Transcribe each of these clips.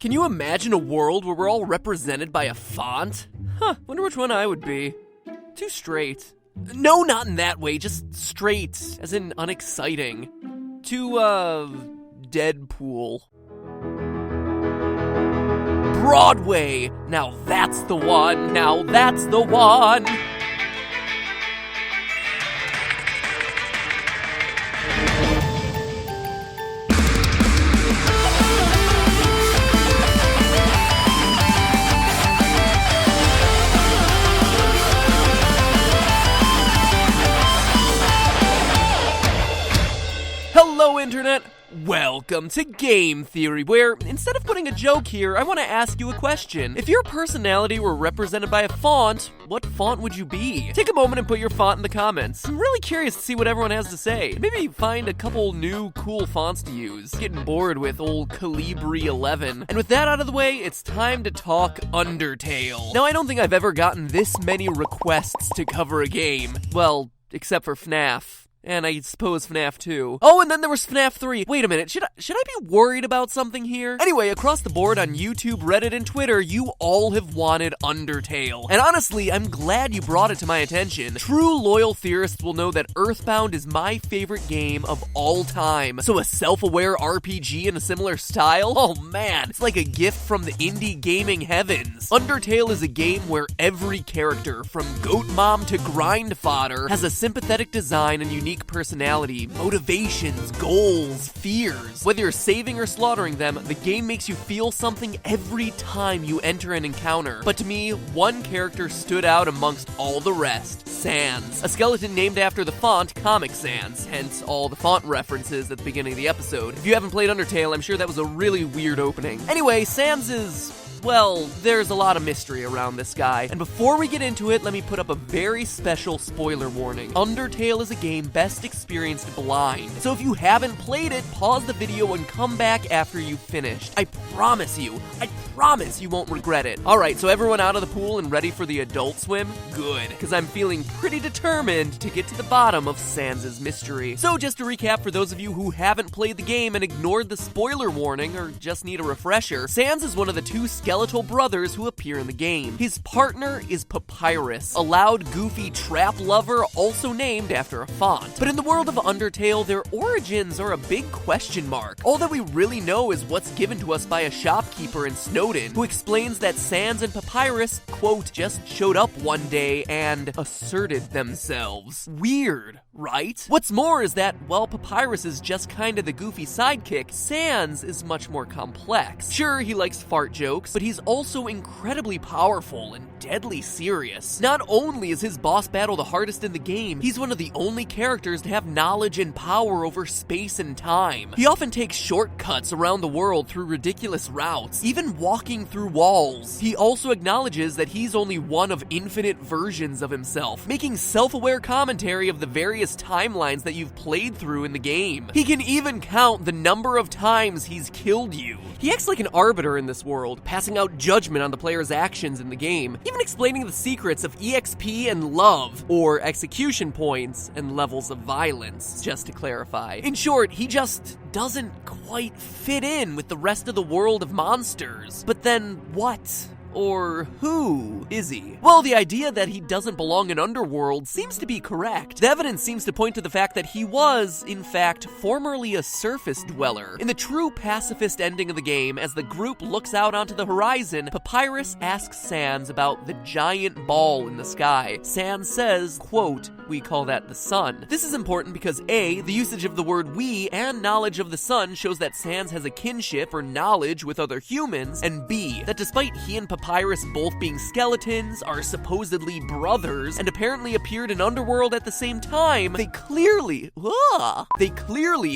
Can you imagine a world where we're all represented by a font? Wonder which one I would be. Too straight. No, not in that way, just straight, as in unexciting. Too, Deadpool. Broadway! Now that's the one! Now that's the one! Hello, Internet! Welcome to Game Theory, where, instead of putting a joke here, I want to ask you a question. If your personality were represented by a font, what font would you be? Take a moment and put your font in the comments. I'm really curious to see what everyone has to say. Maybe find a couple new, cool fonts to use. Getting bored with old Calibri 11. And with that out of the way, it's time to talk Undertale. Now, I don't think I've ever gotten this many requests to cover a game. Well, except for FNAF. And I suppose FNAF 2. Oh, and then there was FNAF 3. Wait a minute, should I be worried about something here? Anyway, across the board on YouTube, Reddit, and Twitter, you all have wanted Undertale. And honestly, I'm glad you brought it to my attention. True loyal theorists will know that Earthbound is my favorite game of all time. So a self-aware RPG in a similar style? Oh man, it's like a gift from the indie gaming heavens. Undertale is a game where every character, from Goat Mom to Grind Fodder, has a sympathetic design and unique personality, motivations, goals, fears. Whether you're saving or slaughtering them, the game makes you feel something every time you enter an encounter. But to me, one character stood out amongst all the rest. Sans. A skeleton named after the font Comic Sans, hence all the font references at the beginning of the episode. If you haven't played Undertale, I'm sure that was a really weird opening. Anyway, Sans is... well, there's a lot of mystery around this guy. And before we get into it, let me put up a very special spoiler warning. Undertale is a game best experienced blind. So if you haven't played it, pause the video and come back after you've finished. I promise you won't regret it. Alright, so everyone out of the pool and ready for the adult swim? Good, because I'm feeling pretty determined to get to the bottom of Sans' mystery. So just to recap for those of you who haven't played the game and ignored the spoiler warning or just need a refresher, Sans is one of the two skeletal brothers who appear in the game. His partner is Papyrus, a loud, goofy trap lover also named after a font. But in the world of Undertale, their origins are a big question mark. All that we really know is what's given to us by a shopkeeper in Snowden, who explains that Sans and Papyrus, quote, just showed up one day and asserted themselves. Weird, right? What's more is that, while Papyrus is just kinda the goofy sidekick, Sans is much more complex. Sure, he likes fart jokes, but he's also incredibly powerful and deadly serious. Not only is his boss battle the hardest in the game, he's one of the only characters to have knowledge and power over space and time. He often takes shortcuts around the world through ridiculous routes, even walking through walls. He also acknowledges that he's only one of infinite versions of himself, making self-aware commentary of the various timelines that you've played through in the game. He can even count the number of times he's killed you. He acts like an arbiter in this world, passing out judgment on the player's actions in the game, even explaining the secrets of EXP and love, or execution points and levels of violence, just to clarify. In short, he just doesn't quite fit in with the rest of the world of monsters. But then what? Or who is he? Well, the idea that he doesn't belong in Underworld seems to be correct. The evidence seems to point to the fact that he was, in fact, formerly a surface dweller. In the true pacifist ending of the game, as the group looks out onto the horizon, Papyrus asks Sans about the giant ball in the sky. Sans says, quote, "We call that the sun." This is important because A, the usage of the word we and knowledge of the sun shows that Sans has a kinship or knowledge with other humans, and B, that despite he and Papyrus both being skeletons, are supposedly brothers, and apparently appeared in Underworld at the same time, they clearly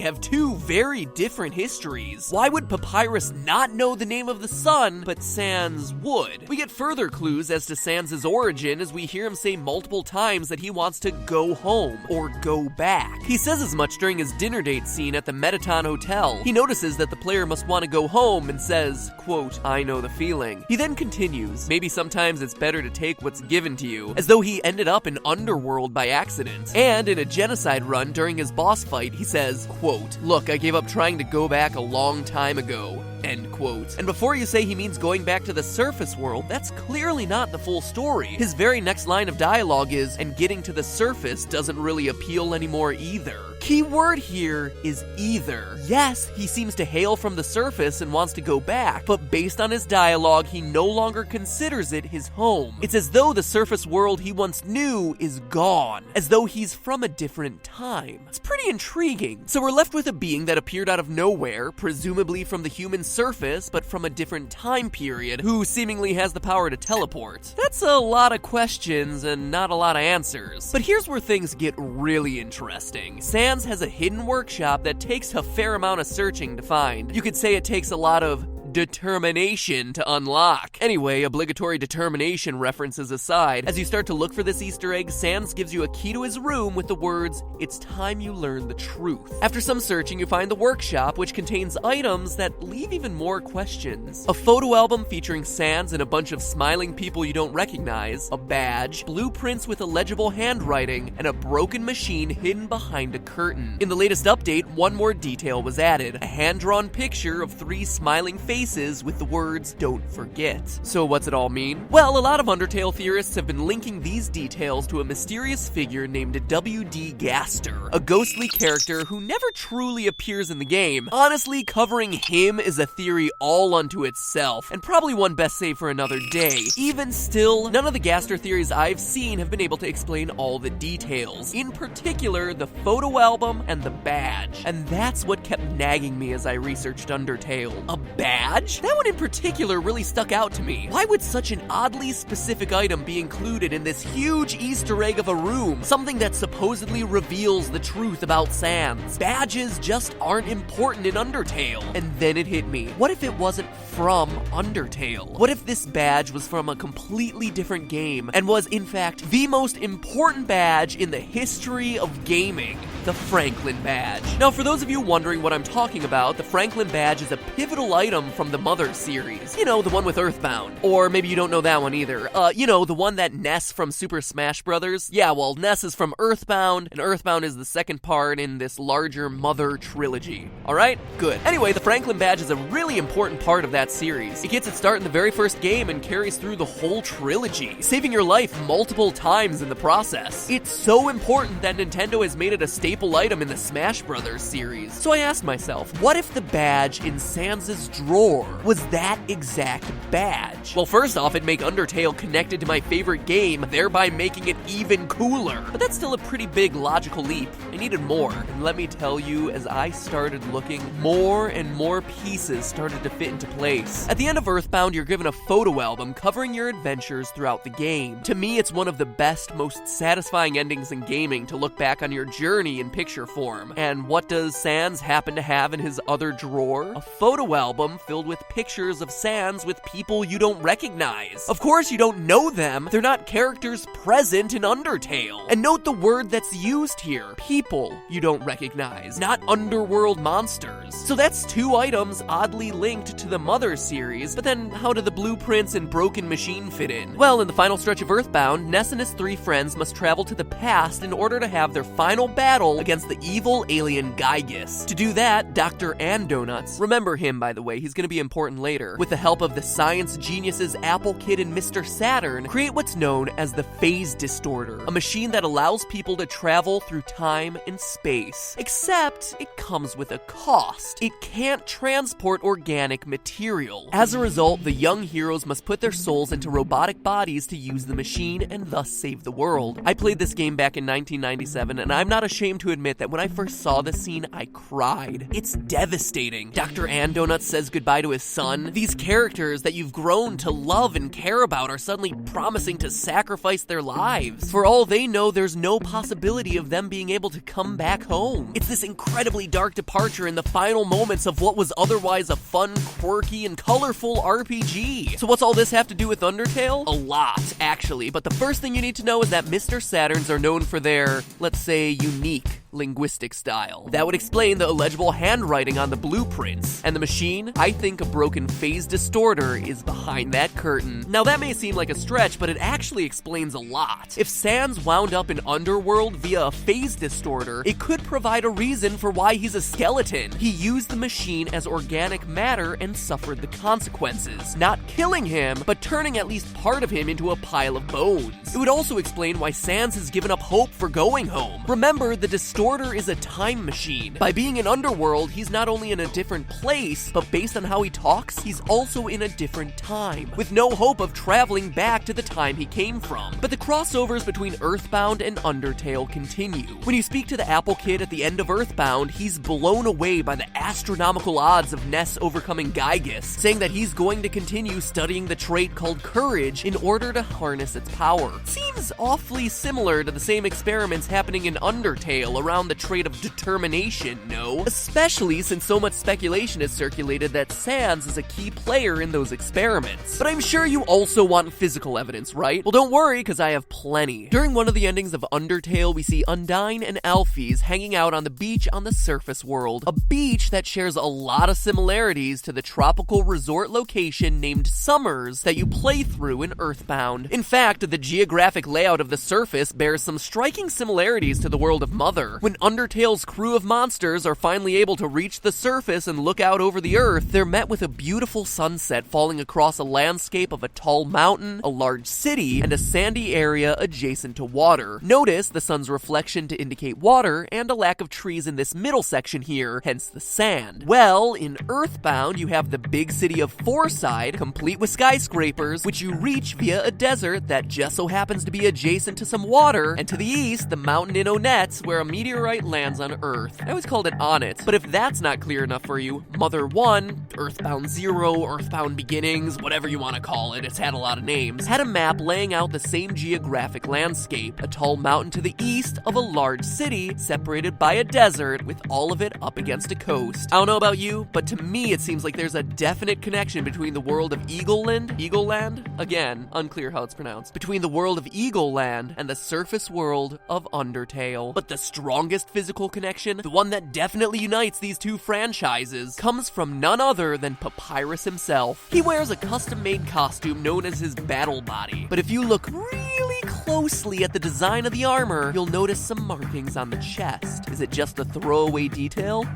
have two very different histories. Why would Papyrus not know the name of the sun, but Sans would? We get further clues as to Sans' origin as we hear him say multiple times that he wants to go home, or go back. He says as much during his dinner date scene at the Metaton Hotel. He notices that the player must want to go home and says, quote, "I know the feeling." He then continues, "Maybe sometimes it's better to take what's given to you," as though he ended up in Underworld by accident. And in a genocide run during his boss fight, he says, quote, "Look, I gave up trying to go back a long time ago. end quote. And before you say he means going back to the surface world, that's clearly not the full story. His very next line of dialogue is, and getting to the surface doesn't really appeal anymore either. Key word here is either. Yes, he seems to hail from the surface and wants to go back, but based on his dialogue, he no longer considers it his home. It's as though the surface world he once knew is gone, as though he's from a different time. It's pretty intriguing. So we're left with a being that appeared out of nowhere, presumably from the human surface, but from a different time period, who seemingly has the power to teleport. That's a lot of questions and not a lot of answers. But here's where things get really interesting. Sans has a hidden workshop that takes a fair amount of searching to find. You could say it takes a lot of determination to unlock. Anyway, obligatory determination references aside, as you start to look for this Easter egg, Sans gives you a key to his room with the words, "It's time you learn the truth." After some searching, you find the workshop, which contains items that leave even more questions. A photo album featuring Sans and a bunch of smiling people you don't recognize, a badge, blueprints with illegible handwriting, and a broken machine hidden behind a curtain. In the latest update, one more detail was added, a hand-drawn picture of 3 smiling faces with the words, "Don't forget." So what's it all mean? Well, a lot of Undertale theorists have been linking these details to a mysterious figure named W.D. Gaster, a ghostly character who never truly appears in the game. Honestly, covering him is a theory all unto itself, and probably one best saved for another day. Even still, none of the Gaster theories I've seen have been able to explain all the details, in particular the photo album and the badge. And that's what kept nagging me as I researched Undertale. A badge? That one in particular really stuck out to me. Why would such an oddly specific item be included in this huge Easter egg of a room? Something that supposedly reveals the truth about Sans. Badges just aren't important in Undertale. And then it hit me. What if it wasn't from Undertale? What if this badge was from a completely different game and was in fact the most important badge in the history of gaming? The Franklin badge. Now, for those of you wondering what I'm talking about, the Franklin badge is a pivotal item from the Mother series. You know, the one with Earthbound. Or maybe you don't know that one either. You know, the one that Ness from Super Smash Bros. Yeah, well, Ness is from Earthbound, and Earthbound is the second part in this larger Mother trilogy. Alright? Good. Anyway, the Franklin badge is a really important part of that series. It gets its start in the very first game and carries through the whole trilogy, saving your life multiple times in the process. It's so important that Nintendo has made it a staple item in the Smash Bros. Series. So I asked myself, what if the badge in Sans' drawer was that exact badge? Well, first off, it'd make Undertale connected to my favorite game, thereby making it even cooler. But that's still a pretty big logical leap. I needed more. And let me tell you, as I started looking, more and more pieces started to fit into place. At the end of Earthbound, you're given a photo album covering your adventures throughout the game. To me, it's one of the best, most satisfying endings in gaming to look back on your journey in picture form. And what does Sans happen to have in his other drawer? A photo album filled with pictures of Sans with people you don't recognize. Of course, you don't know them. They're not characters present in Undertale. And note the word that's used here. People you don't recognize, not underworld monsters. So that's 2 items oddly linked to the Mother series, but then how do the blueprints and broken machine fit in? Well, in the final stretch of Earthbound, Ness and his 3 friends must travel to the past in order to have their final battle against the evil alien Gygus. To do that, Dr. Donuts, remember him by the way, he's gonna be important later, with the help of the science geniuses Apple Kid and Mr. Saturn, create what's known as the Phase Distorter, a machine that allows people to travel through time and space. Except, it comes with a cost. It can't transport organic material. As a result, the young heroes must put their souls into robotic bodies to use the machine and thus save the world. I played this game back in 1997, and I'm not ashamed to admit that when I first saw this scene, I cried. It's devastating. Dr. Donuts says goodbye to his son. These characters that you've grown to love and care about are suddenly promising to sacrifice their lives. For all they know, there's no possibility of them being able to come back home. It's this incredibly dark departure in the final moments of what was otherwise a fun, quirky, and colorful RPG. So what's all this have to do with Undertale? A lot, actually, but the first thing you need to know is that Mr. Saturns are known for their, let's say, unique linguistic style. That would explain the illegible handwriting on the blueprints. And the machine? I think a broken phase distorter is behind that curtain. Now that may seem like a stretch, but it actually explains a lot. If Sans wound up in Underworld via a phase distorter, it could provide a reason for why he's a skeleton. He used the machine as organic matter and suffered the consequences. Not killing him, but turning at least part of him into a pile of bones. It would also explain why Sans has given up hope for going home. Remember, the distorter is a time machine. By being in Underworld, he's not only in a different place, but based on how he talks, he's also in a different time, with no hope of traveling back to the time he came from. But the crossovers between Earthbound and Undertale continue. When you speak to the Apple Kid at the end of Earthbound, he's blown away by the astronomical odds of Ness overcoming Gygus, saying that he's going to continue studying the trait called courage in order to harness its power. Seems awfully similar to the same experiments happening in Undertale around the trait of determination, no? Especially since so much speculation has circulated that Sans is a key player in those experiments. But I'm sure you also want physical evidence, right? Well, don't worry, because I have plenty. During one of the endings of Undertale, we see Undyne and Alphys hanging out on the beach on the surface world, a beach that shares a lot of similarities to the tropical resort location named Summers that you play through in Earthbound. In fact, the geographic layout of the surface bears some striking similarities to the world of Mother. When Undertale's crew of monsters are finally able to reach the surface and look out over the earth, they're met with a beautiful sunset falling across a landscape of a tall mountain, a large city, and a sandy area adjacent to water. Notice the sun's reflection to indicate water and a lack of trees in this middle section here, hence the sand. Well, in Earthbound, you have the big city of Fourside, complete with skyscrapers, which you reach via a desert that just so happens to be adjacent to some water, and to the east, the mountain in Onets, where a meteorite lands on Earth. I always called it Onnet, but if that's not clear enough for you, Mother 1, Earthbound 0, Earthbound Beginnings, whatever you want to call it, it's had a lot of names, had a map laying out the same geographic landscape, a tall mountain to the east of a large city separated by a desert with all of it up against a coast. I don't know about you, but to me it seems like there's a definite connection between the world of Eagleland, again, unclear how it's pronounced, between the world of Eagleland and the surface world of Undertale. But the strongest physical connection, the one that definitely unites these two franchises, comes from none other than Papyrus himself. He wears a custom-made costume known as his battle body, but if you look really closely at the design of the armor, you'll notice some markings on the chest. Is it just a throwaway detail?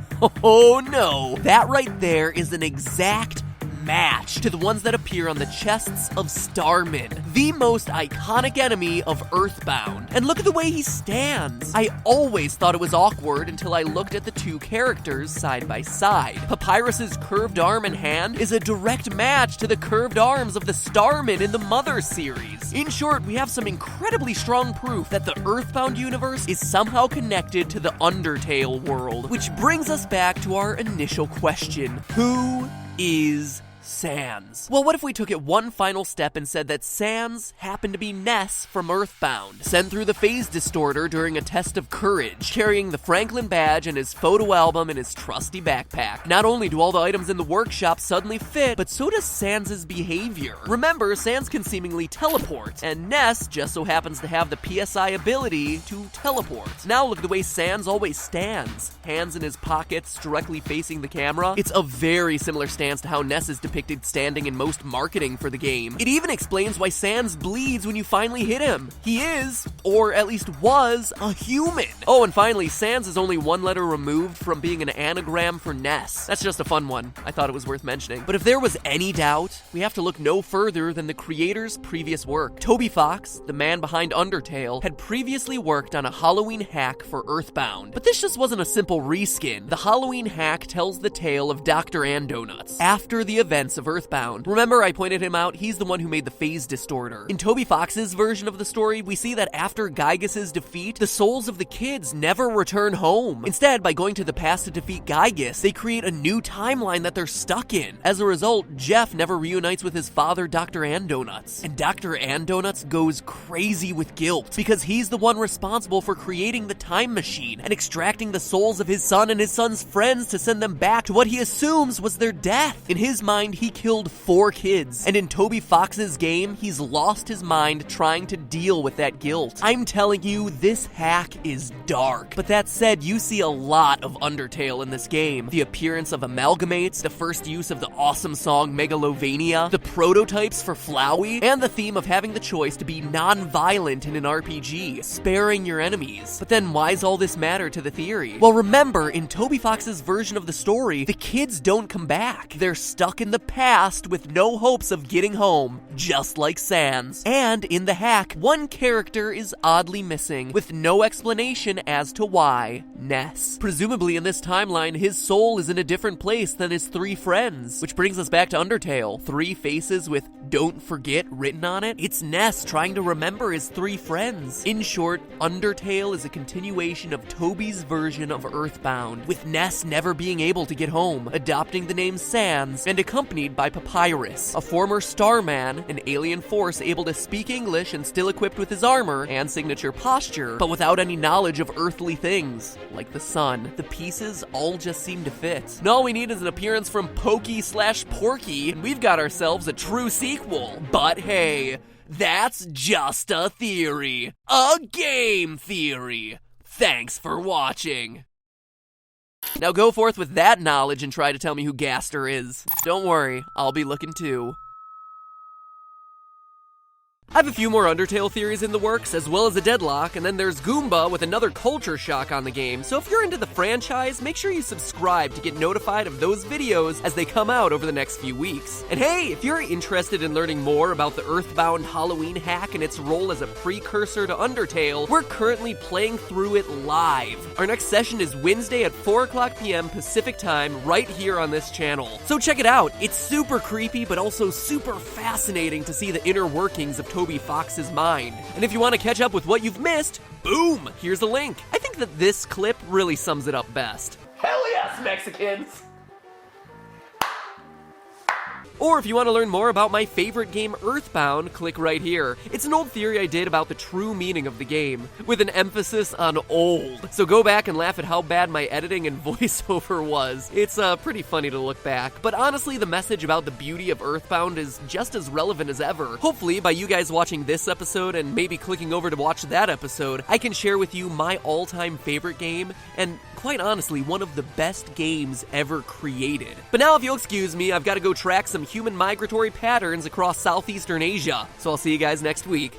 Oh no! That right there is an exact match to the ones that appear on the chests of Starman, the most iconic enemy of Earthbound. And look at the way he stands. I always thought it was awkward until I looked at the two characters side by side. Papyrus's curved arm and hand is a direct match to the curved arms of the Starman in the Mother series. In short, we have some incredibly strong proof that the Earthbound universe is somehow connected to the Undertale world, which brings us back to our initial question: who is Sans? Well, what if we took it one final step and said that Sans happened to be Ness from Earthbound, sent through the phase distorter during a test of courage, carrying the Franklin badge and his photo album in his trusty backpack. Not only do all the items in the workshop suddenly fit, but so does Sans's behavior. Remember, Sans can seemingly teleport, and Ness just so happens to have the PSI ability to teleport. Now look at the way Sans always stands, hands in his pockets, directly facing the camera. It's a very similar stance to how Ness is depicted standing in most marketing for the game. It even explains why Sans bleeds when you finally hit him. He is, or at least was, a human. Oh, and finally, Sans is only one letter removed from being an anagram for Ness. That's just a fun one. I thought it was worth mentioning. But if there was any doubt, we have to look no further than the creator's previous work. Toby Fox, the man behind Undertale, had previously worked on a Halloween hack for Earthbound. But this just wasn't a simple reskin. The Halloween hack tells the tale of Dr. Andonuts after the events of Earthbound. Remember, I pointed him out? He's the one who made the phase distorter. In Toby Fox's version of the story, we see that after Gygus' defeat, the souls of the kids never return home. Instead, by going to the past to defeat Gygus, they create a new timeline that they're stuck in. As a result, Jeff never reunites with his father, Dr. Andonuts. And Dr. Andonuts goes crazy with guilt because he's the one responsible for creating the time machine and extracting the souls of his son and his son's friends to send them back to what he assumes was their death. In his mind, he killed 4 kids. And in Toby Fox's game, he's lost his mind trying to deal with that guilt. I'm telling you, this hack is dark. But that said, you see a lot of Undertale in this game. The appearance of amalgamates, the first use of the awesome song Megalovania, the prototypes for Flowey, and the theme of having the choice to be non-violent in an RPG, sparing your enemies. But then why's all this matter to the theory? Well, remember, in Toby Fox's version of the story, the kids don't come back. They're stuck in the past with no hopes of getting home, just like Sans. And in the hack, one character is oddly missing, with no explanation as to why. Ness. Presumably in this timeline, his soul is in a different place than his 3 friends. Which brings us back to Undertale. 3 faces with "Don't Forget" written on it. It's Ness trying to remember his 3 friends. In short, Undertale is a continuation of Toby's version of Earthbound, with Ness never being able to get home, adopting the name Sans, and accompanied by Papyrus, a former Starman, an alien force able to speak English and still equipped with his armor and signature posture, but without any knowledge of earthly things, like the sun. The pieces all just seem to fit. And all we need is an appearance from Pokey/Porky, and we've got ourselves a true sequel. But hey, that's just a theory. A game theory. Thanks for watching. Now go forth with that knowledge and try to tell me who Gaster is. Don't worry, I'll be looking too. I have a few more Undertale theories in the works, as well as a deadlock, and then there's Goomba with another culture shock on the game, so if you're into the franchise, make sure you subscribe to get notified of those videos as they come out over the next few weeks. And hey, if you're interested in learning more about the Earthbound Halloween hack and its role as a precursor to Undertale, we're currently playing through it live. Our next session is Wednesday at 4:00 p.m. Pacific time, right here on this channel. So check it out, it's super creepy, but also super fascinating to see the inner workings of Toby Fox's mind. And if you want to catch up with what you've missed, boom, here's a link. I think that this clip really sums it up best. Hell yes, Mexicans! Or if you want to learn more about my favorite game, Earthbound, click right here. It's an old theory I did about the true meaning of the game, with an emphasis on old. So go back and laugh at how bad my editing and voiceover was. It's pretty funny to look back. But honestly, the message about the beauty of Earthbound is just as relevant as ever. Hopefully, by you guys watching this episode and maybe clicking over to watch that episode, I can share with you my all-time favorite game, and quite honestly, one of the best games ever created. But now, if you'll excuse me, I've got to go track some human migratory patterns across Southeastern Asia. So I'll see you guys next week.